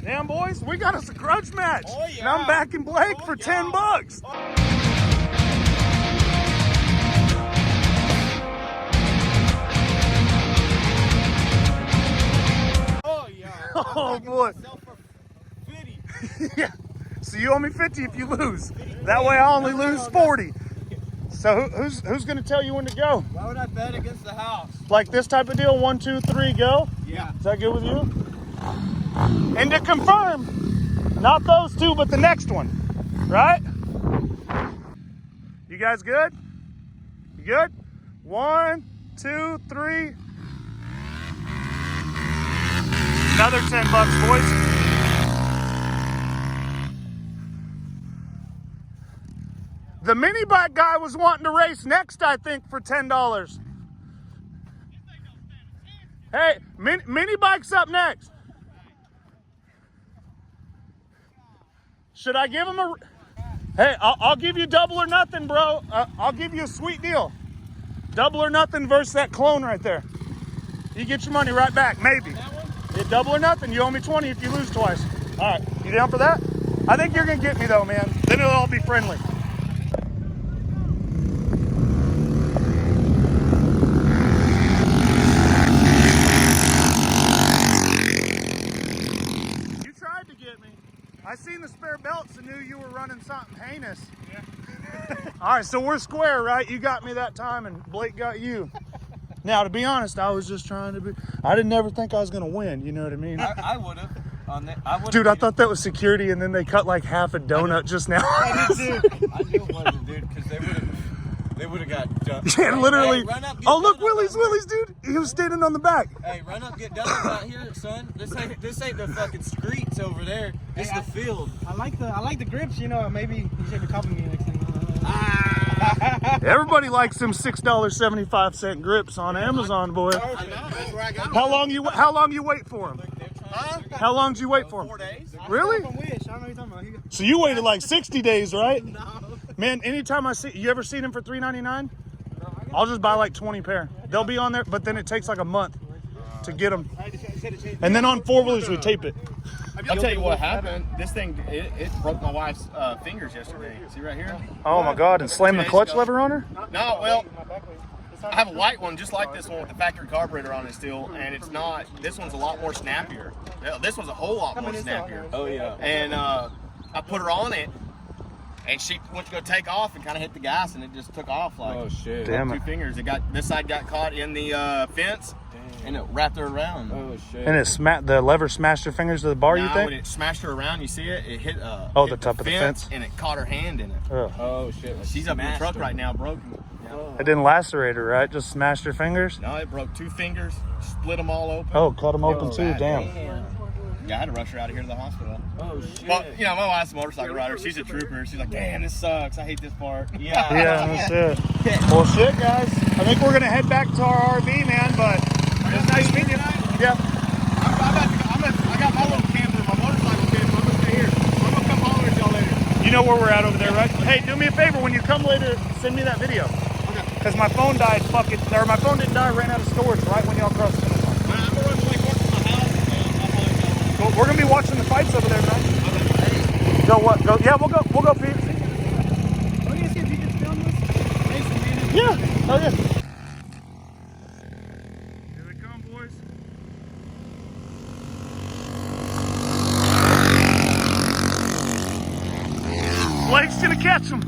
Damn, boys, we got us a grudge match. Oh, yeah. And I'm backing Blake for 10 bucks. Oh, yeah. Oh, boy. Yeah. So you owe me 50 if you lose. That way I only lose 40. So who's going to tell you when to go? Why would I bet against the house? Like this type of deal, 1, 2, 3, go? Yeah. Is that good with you? And to confirm, not those two, but the next one, right? You guys good? You good? 1, 2, 3. Another 10 bucks, boys. The mini bike guy was wanting to race next, I think, for $10. Hey, mini bike's up next. Should I give him a... Hey, I'll give you double or nothing, bro. I'll give you a sweet deal. Double or nothing versus that clone right there. You get your money right back, maybe. Yeah, double or nothing. You owe me 20 if you lose twice. All right, you down for that? I think you're going to get me, though, man. Then it'll all be friendly. I seen the spare belts and knew you were running something heinous. Yeah. All right, so we're square, right? You got me that time and Blake got you. Now, to be honest, I was just trying to be... I didn't ever think I was going to win, you know what I mean? I would have. Dude, I thought that was security and then they cut like half a donut just now. I did too. I knew it wasn't, dude, because they would have got dumped. Yeah, literally. Hey, run up, oh, look, Willie's, dude. He was standing on the back. Hey, run up, get donuts out here, son. This ain't the fucking streets over there. This is the field. I like the grips, you know. Maybe you should be copying me next time. Everybody likes them $6.75 grips on Amazon, boy. I know, that's where I got How long you wait for them? Huh? How long did you wait for them? 4 days. Really? I don't know what you're talking about. So you waited like 60 days, right? No. Man, anytime I see, you ever seen them for $3.99? I'll just buy like 20 pair. They'll be on there, but then it takes like a month to get them. And then on 4-wheelers, we tape it. I'll tell you what happened. This thing, it broke my wife's fingers yesterday. See right here? Oh my God, and slammed the clutch lever on her? No, well, I have a white one just like this one with the factory carburetor on it still, and it's not, this one's a lot more snappier. This one's a whole lot more snappier. Oh, yeah. And I put her on it, and she went to go take off and kind of hit the gas, and it just took off like Oh, shit. Damn 2 it. fingers. This side got caught in the fence, and it wrapped her around. Oh, shit. And the lever smashed her fingers to the bar, you Now, think? when it smashed her around, you see it? It hit the hit top of the fence? and it caught her hand in it. Ugh. Oh, shit. She's up in the truck right now, broken. It didn't lacerate her, right? Just smashed her fingers? No, it broke 2 fingers, split them all open. Oh, cut them open too, damn. Yeah, I had to rush her out of here to the hospital. Oh, shit. Well, you know, my wife's a motorcycle rider. She's a trooper. She's like, damn, this sucks. I hate this part. Yeah. Yeah, that's it. Well, shit, guys. I think we're going to head back to our RV, man, but it was nice meeting you. Yeah. I got my little camper, my motorcycle camper. I'm going to stay here. I'm going to come holler at y'all later. You know where we're at over there, right? Hey, do me a favor. When you come later, send me that video. Because my phone died my phone didn't die, ran out of storage right when y'all crossed the finish line. I'm going to run like work from my house. Well, we're going to be watching the fights over there, man. Go what? Go. Yeah, we'll go, Pete. Oh, you see if you can film this? Yeah. Oh, yeah. Here they come, boys. Blake's going to catch them.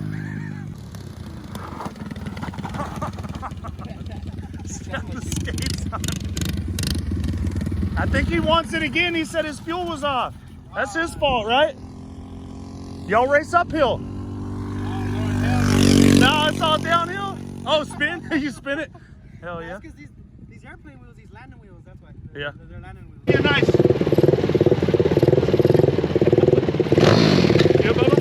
He's got the skates on. I think he wants it again. He said his fuel was off. That's his fault, right? Y'all race uphill. No, it's all downhill. Oh, spin? You spin it? Hell yeah. Because these airplane wheels, these landing wheels, that's why. Yeah. They're landing wheels. Yeah, nice. You, Bubba?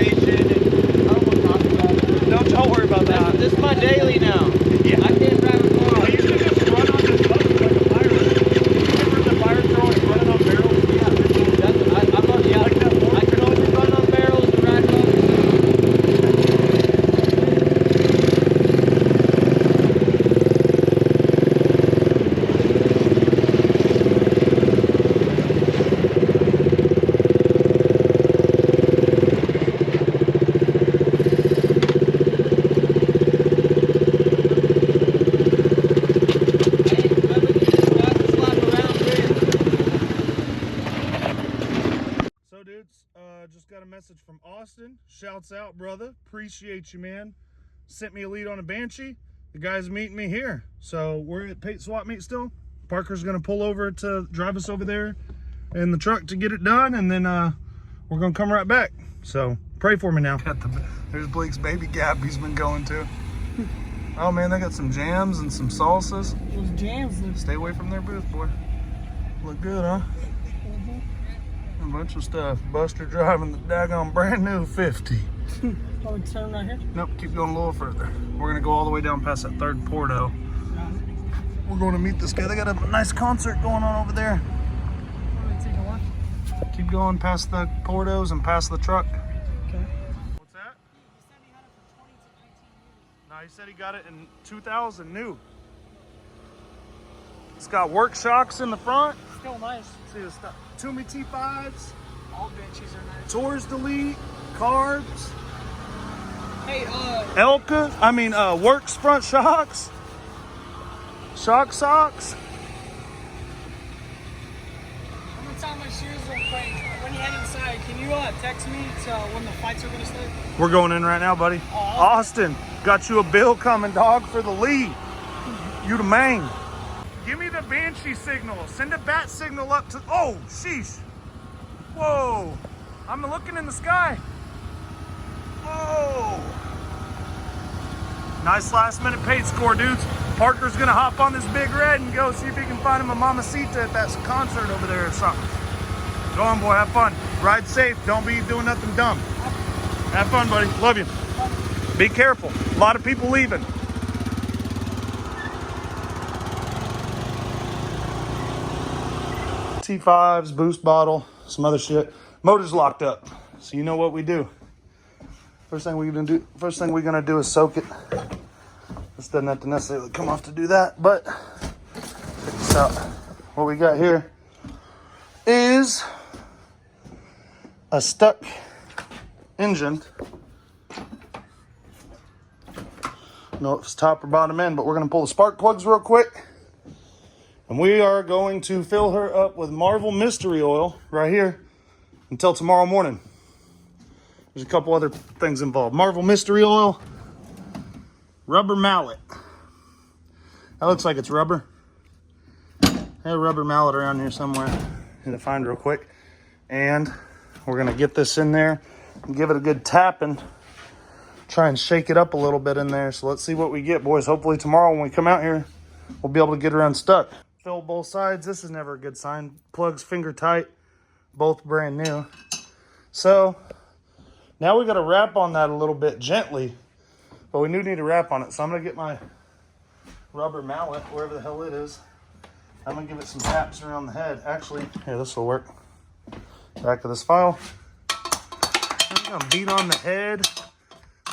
motivation and I don't want to talk about it. no, don't worry about that. This is my daily now. Yeah. I can't drive a car. I used to just run on this button like a pirate. Remember the fire throwing running on barrels? I can only run on barrels and ride motorcycles. So, dudes, just got a message from Austin. Shouts out, brother. Appreciate you, man. Sent me a lead on a Banshee. The guy's meeting me here. So, we're at Pate swap meet still. Parker's going to pull over to drive us over there in the truck to get it done. And then we're going to come right back. So, pray for me now. There's Blake's baby gap he's been going to. Oh, man, they got some jams and some salsas. Those jams look Stay away from their booth, boy. Look good, huh? A bunch of stuff. Buster driving the daggone brand new 50. probably turn right here. Nope, keep going a little further. We're gonna go all the way down past that third Porto. We're going to meet this guy. They got a nice concert going on over there. Take a left. Keep going past the Portos and past the truck. Okay. What's that? No, he said he got it in 2000 new. It's got work shocks in the front. Still nice. See the stuff. Toomey T5s. All Banshees are nice. Tours Delete. Carbs. Hey, Elka. Works front shocks. Shock socks. I'm gonna tie my shoes real quick. When you head inside, can you text me to when the fights are gonna start? We're going in right now, buddy. Austin, got you a bill coming, dog, for the lead. You the main. Give me the Banshee signal. Send a bat signal up to... Oh, sheesh. Whoa. I'm looking in the sky. Whoa. Nice last minute Pate score, dudes. Parker's going to hop on this big red and go see if he can find him a mamacita at that concert over there or something. Go on, boy. Have fun. Ride safe. Don't be doing nothing dumb. Have fun, buddy. Love you. Be careful. A lot of people leaving. T5s, boost bottle, some other shit. Motor's locked up, so you know what we do. First thing we're gonna do is soak it. This doesn't have to necessarily come off to do that, but check this out. What we got here is a stuck engine. I don't know if it's top or bottom end, but we're gonna pull the spark plugs real quick. And we are going to fill her up with Marvel Mystery Oil right here until tomorrow morning. There's a couple other things involved. Marvel Mystery Oil, rubber mallet. That looks like it's rubber. I have a rubber mallet around here somewhere. Need to find real quick. And we're gonna get this in there and give it a good tap and try and shake it up a little bit in there. So let's see what we get, boys. Hopefully tomorrow when we come out here, we'll be able to get her unstuck. Fill both sides. This is never a good sign. Plugs finger tight, both brand new. So now we got to wrap on that a little bit gently, but we do need to wrap on it. So I'm gonna get my rubber mallet, wherever the hell it is. I'm gonna give it some taps around the head. Actually, here, this will work. Back of this file. I'm gonna beat on the head,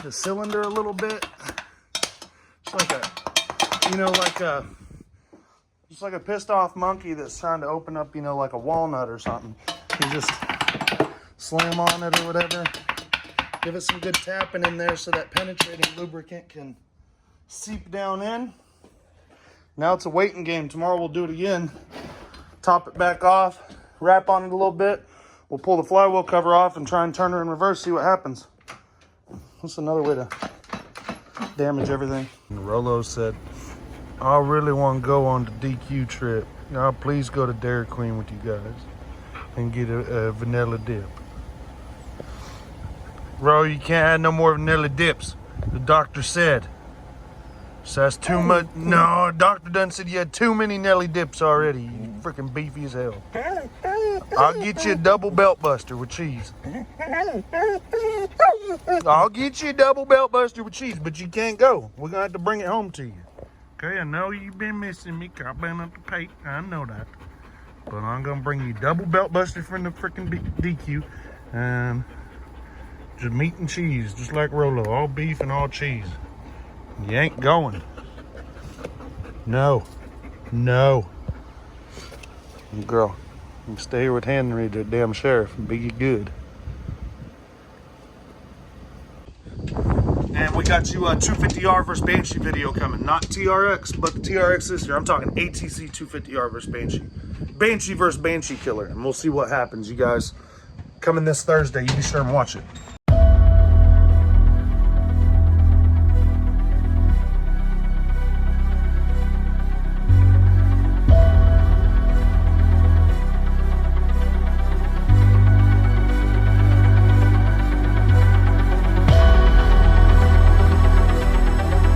the cylinder a little bit. It's like just like a pissed off monkey that's trying to open up, like a walnut or something. You just slam on it or whatever. Give it some good tapping in there so that penetrating lubricant can seep down in. Now it's a waiting game. Tomorrow we'll do it again. Top it back off, wrap on it a little bit. We'll pull the flywheel cover off and try and turn her in reverse, see what happens. That's another way to damage everything. Rolo said, I really want to go on the DQ trip. Y'all please go to Dairy Queen with you guys and get a vanilla dip. Bro, you can't have no more vanilla dips. The doctor said. So that's too much. No, doctor done said you had too many Nelly dips already. You freaking beefy as hell. I'll get you a double belt buster with cheese. I'll get you a double belt buster with cheese, but you can't go. We're gonna have to bring it home to you. Okay, I know you've been missing me. I've been up to Pate. I know that. But I'm gonna bring you double belt buster from the freaking DQ, and just meat and cheese, just like Rolo, all beef and all cheese. You ain't going. No. Girl, you can stay here with Henry, the damn sheriff, and be good. And we got you a 250R versus Banshee video coming. Not TRX, but the TRX this year. I'm talking ATC 250R versus Banshee. Banshee versus Banshee killer. And we'll see what happens, you guys. Coming this Thursday, you be sure and watch it.